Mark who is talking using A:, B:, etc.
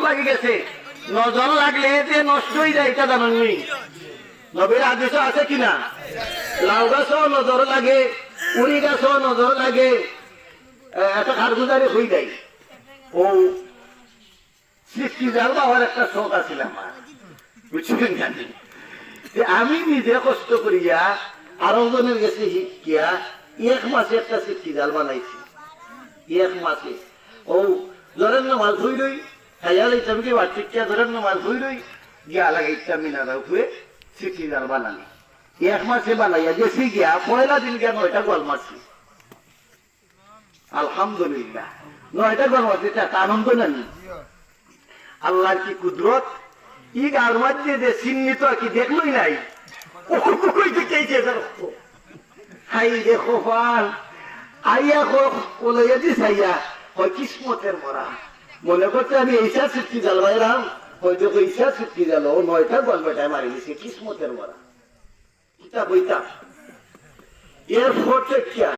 A: লাগি গেছে নজর লাগলে যে নষ্ট হয়ে যায় এটা জানেননি নবীর আদেশ আছে কিনা লাউ গাছও নজর লাগে উড়ি গাছও নজর লাগে একটা খারগুজারি হয়ে যায় ও সৃষ্টি জাল বাবার একটা শখ আছিল আমার বুঝছেন জানি আমি নিজে কষ্ট করিয়া আরো জনের গেছে শিখিয়া 1 মাসে একটা সৃষ্টি জাল বানাইছি 1 মাসে ও ধরেন না মাছ ধুই রই খাইয়া লাইতাম কি বাচ্চিকা ধরেন না মাছ ধুই রই গিয়া লাগাইতাম মিনারা হুয়ে সৃষ্টি জাল বানানি 1 মাসে বানাইয়া গেছি গিয়া পয়লা দিন গিয়া 9টা গোল মারছি আলহামদুলিল্লাহ 9টা গোল মারছি এটা আনন্দ নানি আল্লাহর কি কুদরত ই গার মধ্যে যে চিহ্নিত কি দেখলই নাই হাই দেখো ফাল আইয়া কলাইয়া দিস আইয়া হয় কিসমতের মরা মনে করছে আমি এইসা সৃষ্টি জাল বাইরাম হয়তো এইসা সৃষ্টি জাল 9টা গোল বেটায় মারি দিছে কিসমতের মরা কিতা বইতা এর ফোর্ট